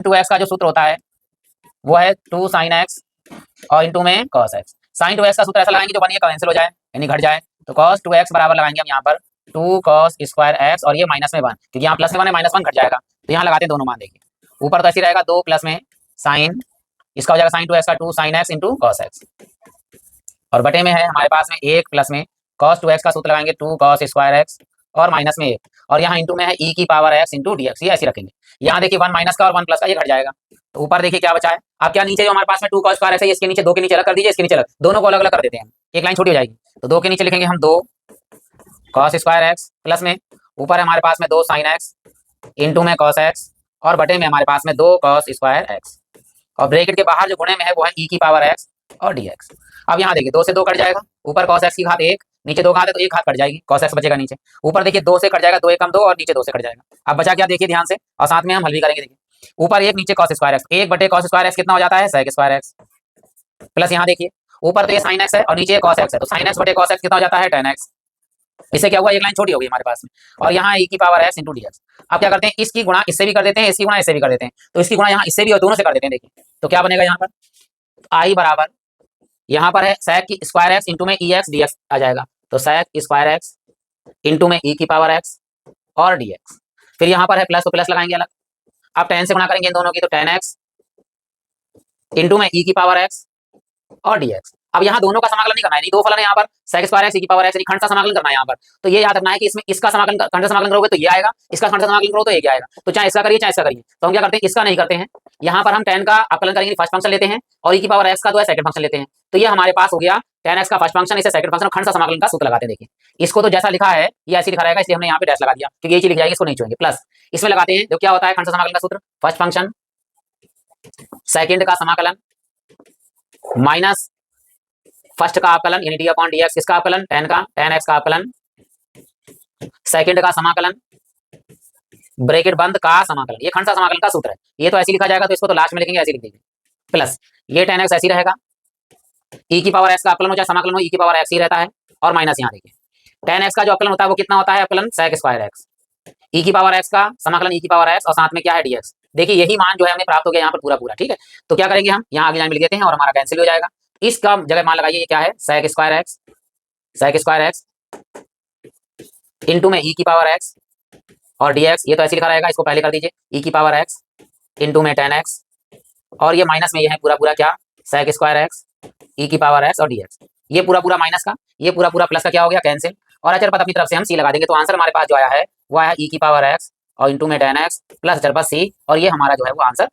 To x का जो सूत्र होता है वो है 2 sin x और इंटू में cos x। sin 2x का सूत्र ऐसा लगाएंगे जो बनिए कैंसिल हो जाए यानी घट जाए, तो cos 2x बराबर लगाएंगे हम यहाँ पर 2 cos स्क्वायर x और ये माइनस में 1 क्योंकि यहाँ प्लस में 1 है माइनस 1 घट जाएगा, तो यहाँ लगाते हैं दोनों मान। देखिए ऊपर तो ऐसे रहेगा 2 प्लस में साइन, इसका हो जाएगा sin 2x का 2 sin x into cos x, और बटे में है हमारे पास में 1 प्लस में cos 2x का सूत्र लगाएंगे 2 cos स्क्वायर x और माइनस में 1, और यहाँ इंटू में है e की पावर x इंटू dx, ये ऐसे रखेंगे। यहाँ देखिए 1 माइनस का और 1 प्लस का ये घट जाएगा, तो ऊपर देखिए क्या बचा है। अब क्या नीचे जो हमारे पास में 2 cos स्क्वायर x है इसके नीचे 2 के नीचे अलग कर दीजिए, इसके नीचे अलग, दोनों को अलग अलग कर देते हैं, एक लाइन छोटी हो जाएगी, तो 2 के नीचे लिखेंगे हम 2 cos स्क्वायर x प्लस में ऊपर है हमारे पास में 2 sin x इंटू में cos x और बटे में हमारे पास में 2 cos स्क्वायर x, और ब्रैकेट के बाहर जो गुणे में है वो है e की पावर x और dx। अब यहाँ देखिए 2 से 2 कट जाएगा, ऊपर cos x की घात 1, नीचे 2 घात है तो 1 घात कट जाएगी, cos x बचेगा नीचे, ऊपर देखिए 2 से कट जाएगा, 2 एकम 2 और नीचे 2 से कट जाएगा। अब बचा क्या देखिए ध्यान से, और साथ में हम हल भी करेंगे। देखिए ऊपर 1 नीचे cos स्क्वायर x, 1 बटे cos स्क्वायर x कितना हो जाता है sec स्क्वायर x, प्लस यहाँ देखिए ऊपर तो ये sin x है और नीचे cos x है, तो sin x बटे cos x कितना हो जाता है tan x। इससे क्या हुआ, एक लाइन छोटी हो गई हमारे पास में, और यहाँ e की पावर x इंटू dx। अब क्या करते हैं, इसकी गुणा इससे भी कर देते हैं, इसकी गुणा इससे भी कर देते हैं, तो इसकी गुणा यहाँ इससे भी और दोनों से कर देते हैं। देखिए तो क्या बनेगा यहाँ पर i बराबर यहाँ पर है sec की स्क्वायर x इंटू में e x dx आ जाएगा, तो sec स्क्वायर x इंटू में e की पावर x और dx। फिर यहाँ पर है प्लस, तो प्लस लगाएंगे अलग, अब tan से गुणा करेंगे इन दोनों की, तो tan x इंटू में e की पावर x और dx। अब यहाँ दोनों का समाकलन नहीं करना है, नहीं दो फलन है यहाँ पर sec स्क्वायर x e की पावर x, खंड का समाकलन करना है यहाँ पर, तो ये याद रखना है कि इसमें इसका समाकलन खंड का समाकलन करोगे तो ये आएगा, इसका खंड का समाकलन करो तो ये आएगा, तो चाहे इसका करिए चाहे इसका करिए। तो हम क्या करते हैं, इसका नहीं करते हैं, यहाँ पर हम tan का अवकलन करेंगे, फर्स्ट फंक्शन लेते हैं, और e की पावर x का जो है सेकंड फंक्शन लेते हैं, तो ये हमारे पास हो गया tan x का फर्स्ट फंक्शन, इसे सेकंड फंक्शन, खंड का समाकलन का सूत्र लगाते हैं। देखिए इसको तो जैसा लिखा है ये ऐसे लिखा रहेगा, इसलिए हमने यहाँ पे डैश लगा दिया क्योंकि ये चीज लिख जाएगी, इसको नहीं छुएंगे। प्लस इसमें लगाते हैं जो क्या होता है खंड का समाकलन का सूत्र, फर्स्ट फंक्शन सेकंड का समाकलन माइनस फर्स्ट का अवकलन यानी डी अपॉन डी एक्स, किसका अवकलन tan का, tan x का अवकलन, सेकंड का समाकलन ब्रैकेट बंद का समाकलन, ये खंड का समाकलन का सूत्र है। ये तो ऐसे लिखा जाएगा, तो इसको तो लास्ट में लिखेंगे, ऐसे लिख देंगे। प्लस ये tan x ऐसे ही रहेगा, e की पावर x का अवकलन हो चाहे समाकलन हो e की पावर x ही रहता है, और माइनस यहाँ देखिए tan x का जो अवकलन होता है वो कितना होता है, अवकलन sec स्क्वायर x, e की पावर x का समाकलन e की पावर x और साथ में क्या है dx। देखिए यही मान जो है हमें प्राप्त हो गया यहाँ पर पूरा पूरा, ठीक है। तो क्या करेंगे हम यहाँ आगे लाइन में लिख देते हैं और हमारा कैंसिल हो जाएगा। इसका जगह मान लगाइए, ये क्या है sec स्क्वायर x इंटू में e की पावर x और dx, ये तो ऐसे लिखा रहेगा, इसको पहले कर दीजिए e की पावर x इंटू में tan x, और ये माइनस में ये है पूरा पूरा क्या sec स्क्वायर x e की पावर x और dx, ये पूरा पूरा माइनस का, ये पूरा पूरा प्लस का क्या हो गया कैंसिल, और अचर पद अपनी तरफ से हम c लगा देंगे, तो आंसर हमारे पास जो आया है वो आया e की पावर x और इंटू में tan x प्लस अचर पद c, और ये हमारा जो है वो आंसर